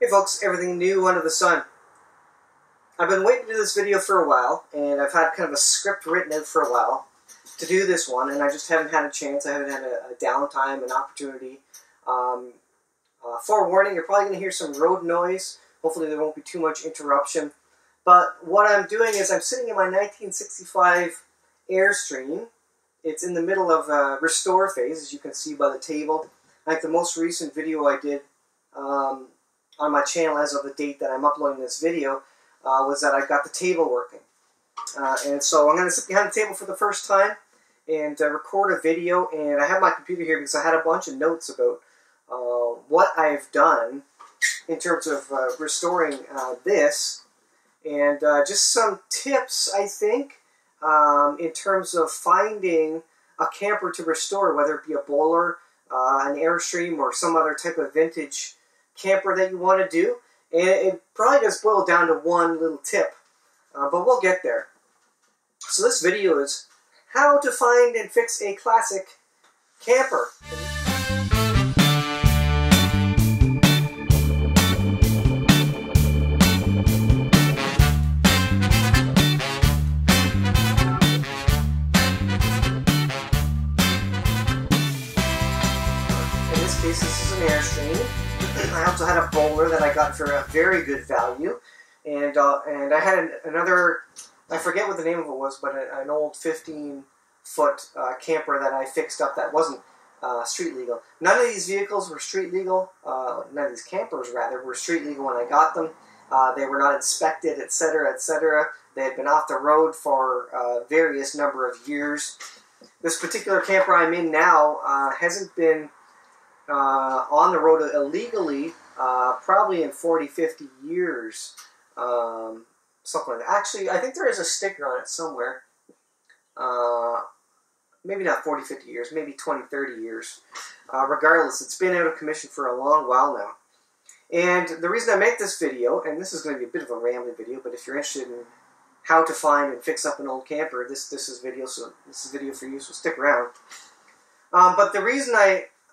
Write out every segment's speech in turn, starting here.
Hey folks, everything new under the sun. I've been waiting to do this video for a while, and I've had kind of a script written out for a while to do this one, and I just haven't had a chance. I haven't had a downtime, an opportunity. Forewarning, you're probably going to hear some road noise. Hopefully there won't be too much interruption. But what I'm doing is I'm sitting in my 1965 Airstream. It's in the middle of a restore phase, as you can see by the table. Like the most recent video I did on my channel as of the date that I'm uploading this video was that I got the table working. And so I'm going to sit behind the table for the first time and record a video. And I have my computer here because I had a bunch of notes about what I've done in terms of restoring this. And just some tips, I think, in terms of finding a camper to restore, whether it be a bowler, an Airstream, or some other type of vintage camper that you want to do. And it probably does boil down to one little tip, but we'll get there. So this video is how to find and fix a classic camper. In this case, this is an Airstream. I also had a bowler that I got for a very good value, and I had another, I forget what the name of it was, but an old 15-foot camper that I fixed up that wasn't street legal. None of these vehicles were street legal. None of these campers, rather, were street legal when I got them. They were not inspected, etc., etc. They had been off the road for various number of years. This particular camper I'm in now hasn't been on the road illegally, probably in 40, 50 years, something like that. Actually, I think there is a sticker on it somewhere. Maybe not 40, 50 years, maybe 20, 30 years. Regardless, it's been out of commission for a long while now. And the reason I make this video, and this is going to be a bit of a rambling video, but if you're interested in how to find and fix up an old camper, this is video for you, so stick around. But the reason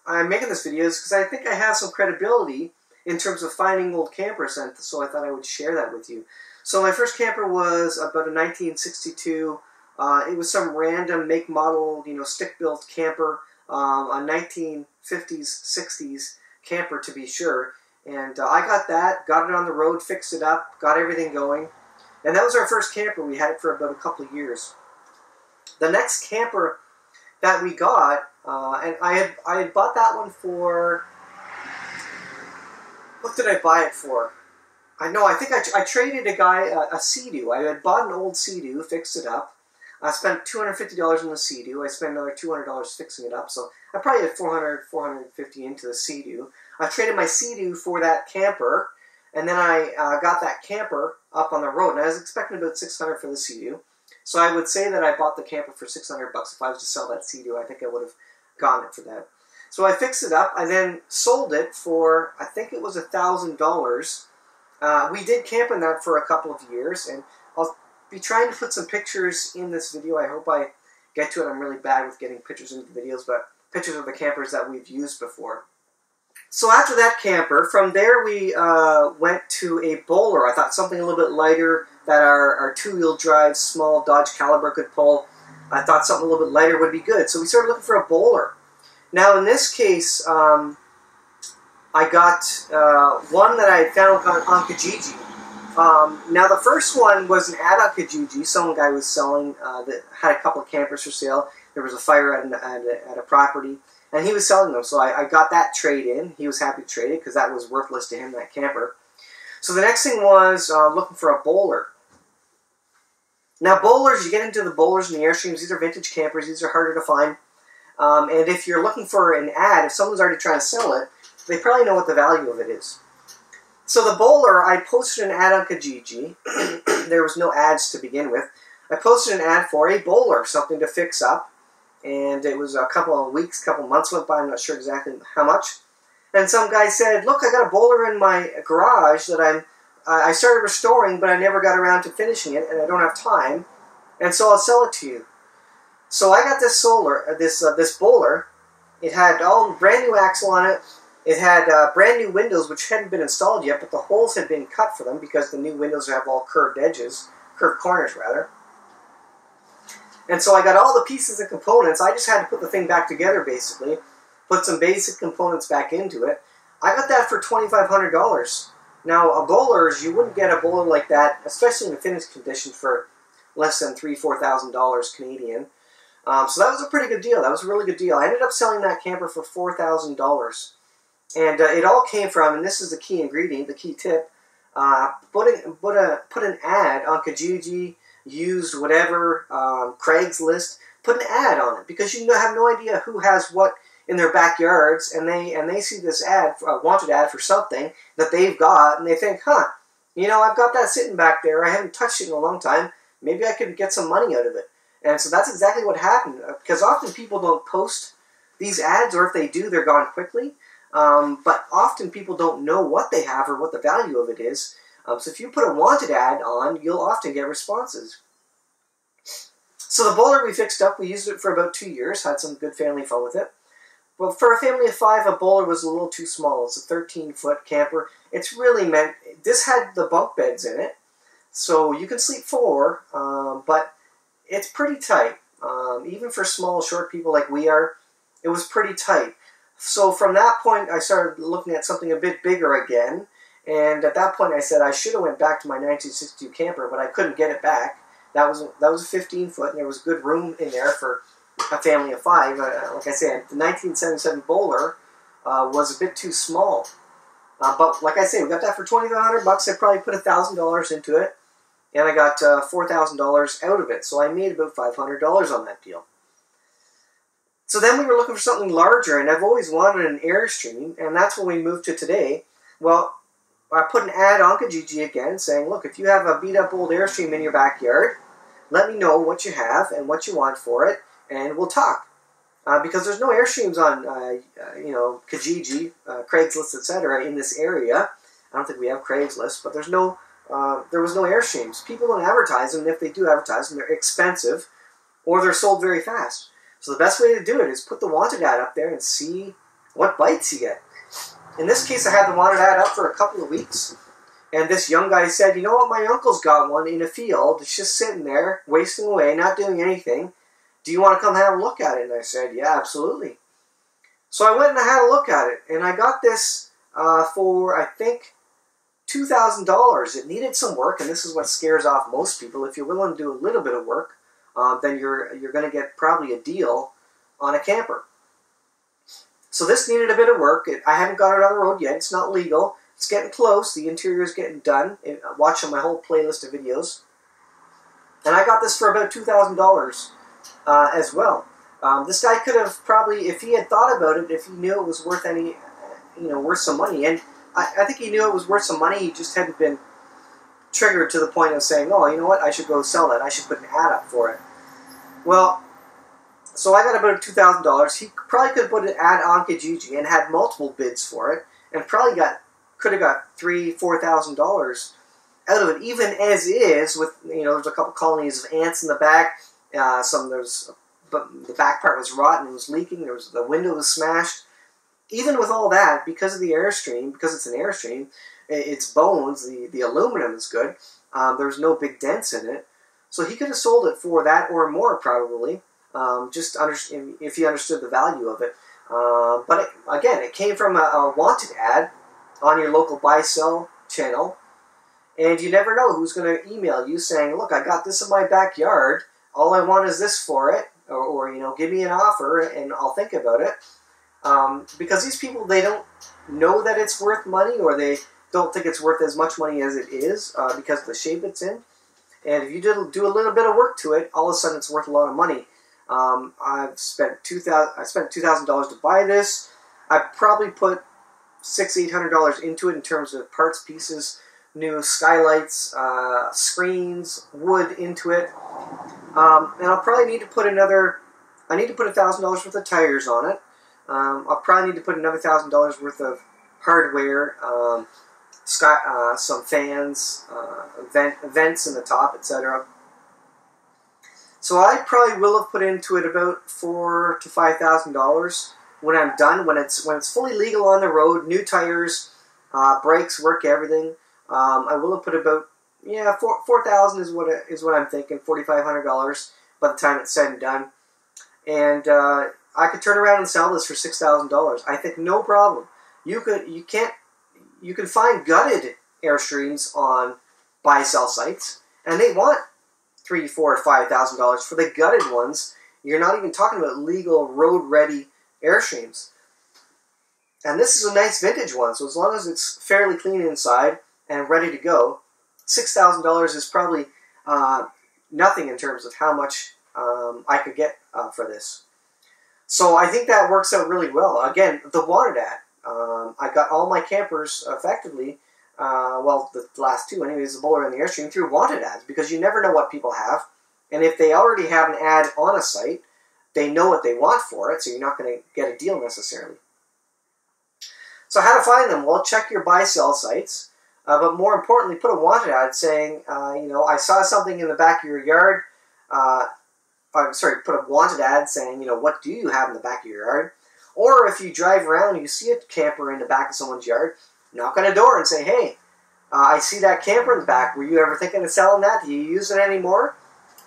I'm making this video is because I think I have some credibility in terms of finding old campers, and so I thought I would share that with you. So my first camper was about a 1962. It was some random make, model, stick-built camper, a 1950s, 60s camper to be sure. And I got it on the road, fixed it up, got everything going. And that was our first camper. We had it for about a couple of years. The next camper that we got, and I had bought that one for, what did I buy it for? I think I traded a guy a Sea-Doo. I had bought an old Sea-Doo, fixed it up. I spent $250 on the Sea-Doo. I spent another $200 fixing it up, so I probably had $400, $450 into the Sea-Doo. I traded my Sea-Doo for that camper, and then I got that camper up on the road, and I was expecting about $600 for the Sea-Doo. So I would say that I bought the camper for $600 bucks. If I was to sell that Sea-Doo, I think I would have gotten it for that. So I fixed it up. I then sold it for, I think it was $1,000. We did camp in that for a couple of years, and I'll be trying to put some pictures in this video. I hope I get to it. I'm really bad with getting pictures into the videos, but pictures of the campers that we've used before. So after that camper, from there we went to a bowler. I thought something a little bit lighter that our two-wheel drive small Dodge Caliber could pull. I thought something a little bit lighter would be good. So we started looking for a bowler. Now in this case, I got one that I had found on Kijiji. Now the first one was an ad on Kijiji. Some guy was selling that had a couple of campers for sale. There was a fire at a property, and he was selling them. So I got that trade in. He was happy to trade it because that was worthless to him, that camper. So the next thing was looking for a bowler. Now bowlers, you get into the bowlers and the Airstreams. These are vintage campers. These are harder to find. And if you're looking for an ad, if someone's already trying to sell it, they probably know what the value of it is. So the bowler, I posted an ad on Kijiji. There was no ads to begin with. I posted an ad for a bowler, something to fix up. And it was a couple of weeks, couple of months went by, I'm not sure exactly how much. And some guy said, look, I got a bowler in my garage that I started restoring, but I never got around to finishing it, and I don't have time, and so I'll sell it to you. So I got this bowler. It had all brand new axle on it. It had brand new windows which hadn't been installed yet, but the holes had been cut for them because the new windows have all curved edges, curved corners rather. And so I got all the pieces and components. I just had to put the thing back together basically, put some basic components back into it. I got that for $2,500. Now, a bowler's, you wouldn't get a bowler like that, especially in a finished condition, for less than $3,000-$4,000 Canadian. So that was a pretty good deal. That was a really good deal. I ended up selling that camper for $4,000. And it all came from, and this is the key ingredient, the key tip, put an ad on Kijiji, used whatever, Craigslist, put an ad on it, because you have no idea who has what in their backyards, and they see this ad, a wanted ad for something that they've got, and they think, huh, I've got that sitting back there, I haven't touched it in a long time, maybe I could get some money out of it. And so that's exactly what happened, because often people don't post these ads, or if they do, they're gone quickly, but often people don't know what they have or what the value of it is. So if you put a wanted ad on, you'll often get responses. So the bowler we fixed up, we used it for about 2 years, had some good family fun with it. Well, for a family of 5, a bowler was a little too small. It's a 13-foot camper. It's really meant, this had the bunk beds in it, so you can sleep 4, but it's pretty tight. Even for small, short people like we are, it was pretty tight. So from that point, I started looking at something a bit bigger again, and at that point I said I should have went back to my 1962 camper, but I couldn't get it back. That was a 15-foot, and there was good room in there for a family of 5. Like I said, the 1977 bowler was a bit too small. But like I say, we got that for $2,500. I probably put $1,000 into it, and I got $4,000 out of it. So I made about $500 on that deal. So then we were looking for something larger, and I've always wanted an Airstream, and that's when we moved to today. Well, I put an ad on Kijiji again saying, look, if you have a beat-up old Airstream in your backyard, let me know what you have and what you want for it, and we'll talk. Because there's no Airstreams on, Kijiji, Craigslist, etc. in this area. I don't think we have Craigslist, but there was no Airstreams. People don't advertise them, and if they do advertise them, they're expensive, or they're sold very fast. So the best way to do it is put the wanted ad up there and see what bites you get. In this case, I had the wanted ad up for a couple of weeks, and this young guy said, you know what, my uncle's got one in a field. It's just sitting there, wasting away, not doing anything. Do you want to come have a look at it? And I said, yeah, absolutely. So I went and I had a look at it, and I got this for, I think, $2,000. It needed some work, and this is what scares off most people. If you're willing to do a little bit of work, then you're going to get probably a deal on a camper. So this needed a bit of work. I haven't got it on the road yet. It's not legal. It's getting close. The interior is getting done. Watching my whole playlist of videos. And I got this for about $2,000 as well. This guy could have probably, if he had thought about it, if he knew it was worth worth some money. And I think he knew it was worth some money. He just hadn't been triggered to the point of saying, oh, you know what, I should go sell that. I should put an ad up for it. Well, so I got about $2,000. He probably could have put an ad on Kijiji and had multiple bids for it, and probably could have got $3,000-$4,000 out of it, even as is. With there's a couple colonies of ants in the back. But the back part was rotten. It was leaking. The window was smashed. Even with all that, because of the Airstream, because it's an Airstream, its bones, the aluminum is good. There's no big dents in it. So he could have sold it for that or more, probably, if he understood the value of it. But again, it came from a wanted ad on your local buy-sell channel, and you never know who's going to email you saying, look, I got this in my backyard, all I want is this for it, or give me an offer and I'll think about it. Because these people, they don't know that it's worth money, or they don't think it's worth as much money as it is because of the shape it's in. And if you do a little bit of work to it, all of a sudden it's worth a lot of money. I spent $2,000 to buy this. I probably put $600-$800 into it in terms of parts, pieces, new skylights, screens, wood into it. And I'll probably need to put I need to put $1,000 worth of tires on it. I'll probably need to put another $1,000 worth of hardware, some fans, vents in the top, etc. So I probably will have put into it about $4,000 to $5,000 when I'm done, when it's fully legal on the road, new tires, brakes work, everything, I will have put about $4,000 is what I'm thinking, $4,500 by the time it's said and done, and I could turn around and sell this for $6,000. I think no problem. You can find gutted Airstreams on buy-sell sites, and they want $3,000, $4,000, $5,000 for the gutted ones. You're not even talking about legal road-ready Airstreams. And this is a nice vintage one, so as long as it's fairly clean inside and ready to go, $6,000 is probably nothing in terms of how much I could get for this. So I think that works out really well. Again, the wanted ad. I got all my campers effectively, well, the last two anyways, the Bowler and the Airstream, through wanted ads, because you never know what people have. And if they already have an ad on a site, they know what they want for it, so you're not going to get a deal necessarily. So how to find them? Well, check your buy-sell sites, but more importantly, put a wanted ad saying, I saw something in the back of your yard. Put a wanted ad saying, what do you have in the back of your yard? Or if you drive around and you see a camper in the back of someone's yard, knock on a door and say, hey, I see that camper in the back. Were you ever thinking of selling that? Do you use it anymore?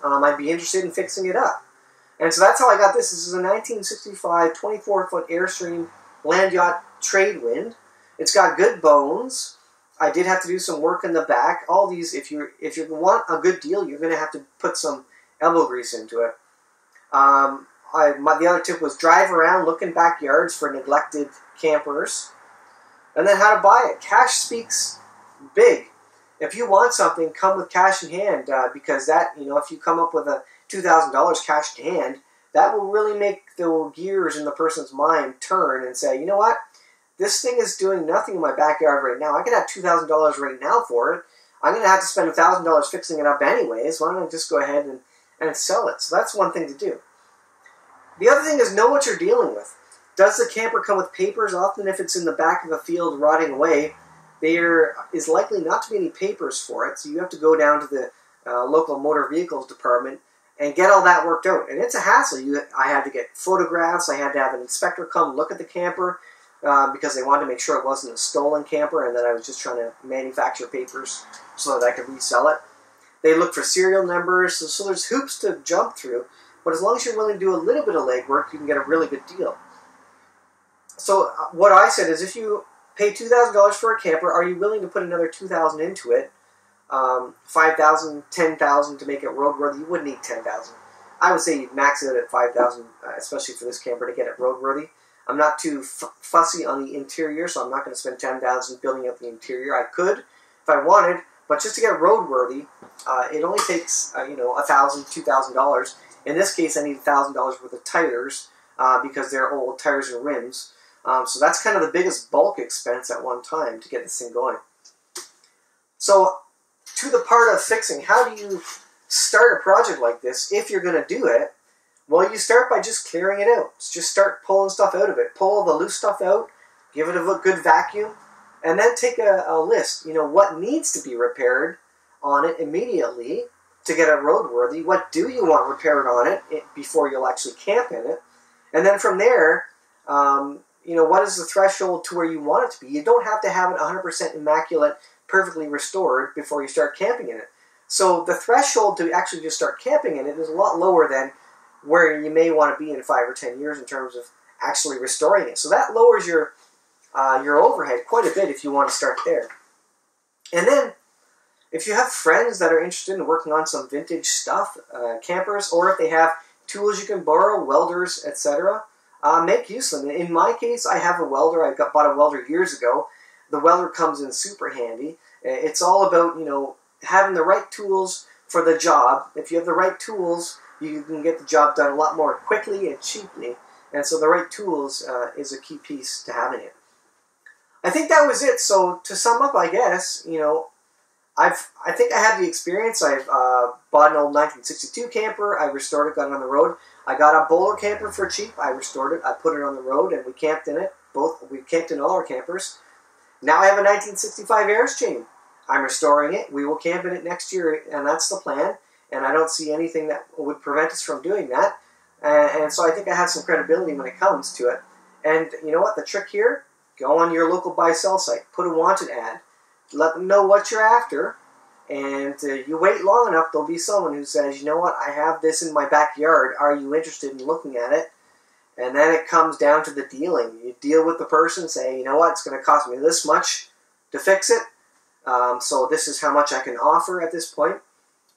I'd be interested in fixing it up. And so that's how I got this. This is a 1965 24-foot Airstream land yacht trade wind. It's got good bones. I did have to do some work in the back. All these, if you want a good deal, you're going to have to put some elbow grease into it. The other tip was drive around, look in backyards for neglected campers. And then how to buy it. Cash speaks big. If you want something, come with cash in hand, because that, if you come up with a $2,000 cash in hand, that will really make the gears in the person's mind turn and say, you know what, this thing is doing nothing in my backyard right now. I could have $2,000 right now for it. I'm going to have to spend $1,000 fixing it up anyways. Why don't I just go ahead and sell it? So that's one thing to do. The other thing is know what you're dealing with. Does the camper come with papers? Often if it's in the back of a field rotting away, there is likely not to be any papers for it, so you have to go down to the local motor vehicles department and get all that worked out. And it's a hassle. I had to get photographs. I had to have an inspector come look at the camper because they wanted to make sure it wasn't a stolen camper and that I was just trying to manufacture papers so that I could resell it. They look for serial numbers, so there's hoops to jump through. But as long as you're willing to do a little bit of legwork, you can get a really good deal. So what I said is, if you pay $2,000 for a camper, are you willing to put another $2,000 into it? $5,000, $10,000 to make it roadworthy? You wouldn't need $10,000. I would say you'd max it out at $5,000, especially for this camper, to get it roadworthy. I'm not too fussy on the interior, so I'm not going to spend $10,000 building up the interior. I could if I wanted, but just to get roadworthy, it only takes $1,000, $2,000. In this case, I need $1,000 worth of tires because they're old tires and rims. So that's kind of the biggest bulk expense at one time to get this thing going. So to the part of fixing, how do you start a project like this if you're going to do it? Well, you start by just clearing it out. Just start pulling stuff out of it. Pull all the loose stuff out, give it a good vacuum, and then take a list. What needs to be repaired on it immediately to get it roadworthy. What do you want repaired on it before you'll actually camp in it? And then from there, what is the threshold to where you want it to be? You don't have to have it 100% immaculate, perfectly restored before you start camping in it. So the threshold to actually just start camping in it is a lot lower than where you may want to be in 5 or 10 years in terms of actually restoring it. So that lowers your overhead quite a bit if you want to start there. And then, if you have friends that are interested in working on some vintage stuff, campers, or if they have tools you can borrow, welders, etc., make use of them. In my case, I have a welder. I bought a welder years ago. The welder comes in super handy. It's all about, having the right tools for the job. If you have the right tools, you can get the job done a lot more quickly and cheaply. And so the right tools is a key piece to having it. I think that was it. So to sum up, I guess, I think I had the experience. I've bought an old 1962 camper. I restored it, got it on the road. I got a Bowler camper for cheap. I restored it. I put it on the road, and we camped in it. We camped in all our campers. Now I have a 1965 Airstream. I'm restoring it. We will camp in it next year, and that's the plan. And I don't see anything that would prevent us from doing that. And so I think I have some credibility when it comes to it. And you know what? The trick here, go on your local buy-sell site, put a wanted ad, let them know what you're after, and you wait long enough, there'll be someone who says, you know what, I have this in my backyard, are you interested in looking at it? And then it comes down to the dealing. You deal with the person, say, you know what, it's going to cost me this much to fix it, so this is how much I can offer at this point.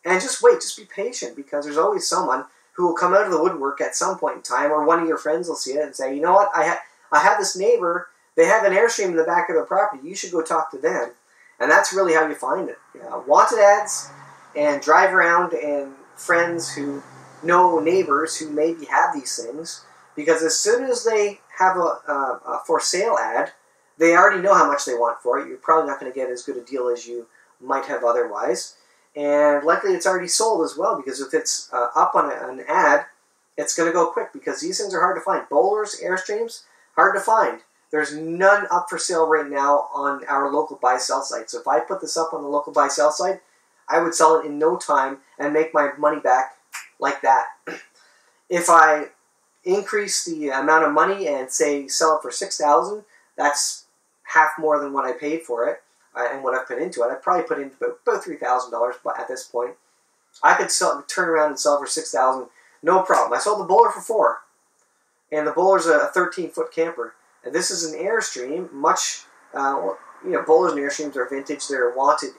And just wait, just be patient, because there's always someone who will come out of the woodwork at some point in time, or one of your friends will see it and say, you know what, I have this neighbor, they have an Airstream in the back of their property, you should go talk to them. And that's really how you find it. Wanted ads, and drive around, and friends who know neighbors who maybe have these things, because as soon as they have a for sale ad, they already know how much they want for it. You're probably not going to get as good a deal as you might have otherwise. And likely it's already sold as well, because if it's up on an ad, it's going to go quick, because these things are hard to find. Bowlers, Airstreams, hard to find. There's none up for sale right now on our local buy-sell site. So if I put this up on the local buy-sell site, I would sell it in no time and make my money back like that. If I increase the amount of money and say sell it for $6,000, that's half more than what I paid for it and what I've put into it. I probably put in about $3,000 at this point. I could turn around and sell for $6,000, no problem. I sold the bowler for $4,000, and the bowler's a 13-foot camper. And this is an Airstream, bowlers and Airstreams are vintage. They're a wanted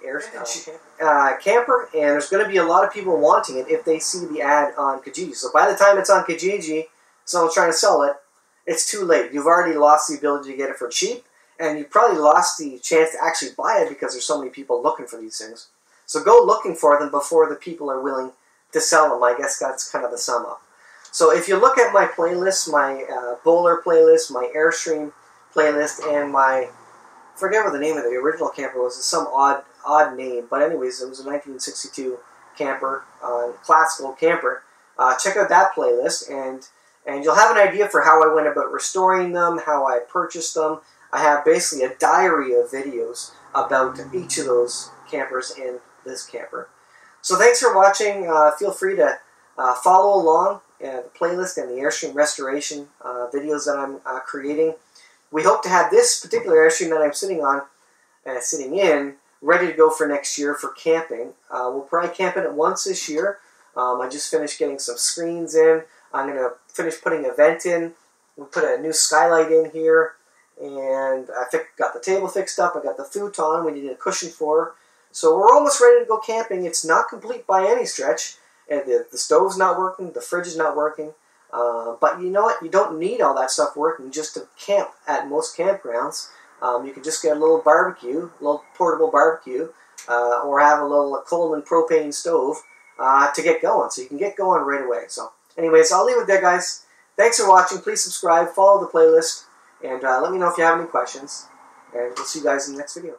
camper, and there's going to be a lot of people wanting it if they see the ad on Kijiji. So by the time it's on Kijiji, someone's trying to sell it, it's too late. You've already lost the ability to get it for cheap, and you probably lost the chance to actually buy it because there's so many people looking for these things. So go looking for them before the people are willing to sell them. I guess that's kind of the sum up. So if you look at my playlist, my bowler playlist, my Airstream playlist, and my, I forget what the name of the original camper was, it's some odd name, but anyways, it was a 1962 camper, classical camper. Check out that playlist, and you'll have an idea for how I went about restoring them, how I purchased them. I have basically a diary of videos about each of those campers in this camper. So thanks for watching. Feel free to follow along the playlist and the Airstream restoration videos that I'm creating. We hope to have this particular Airstream that I'm sitting in, ready to go for next year for camping. We'll probably camp in it once this year. I just finished getting some screens in. I'm going to finish putting a vent in. We put a new skylight in here, and I got the table fixed up. I got the futon we needed a cushion for. So we're almost ready to go camping. It's not complete by any stretch. And the stove's not working, the fridge is not working. But you know what? You don't need all that stuff working just to camp at most campgrounds. You can just get a little barbecue, a little portable barbecue, or have a little Coleman propane stove to get going. So you can get going right away. So anyways, I'll leave it there, guys. Thanks for watching. Please subscribe, follow the playlist, and let me know if you have any questions. And we'll see you guys in the next video.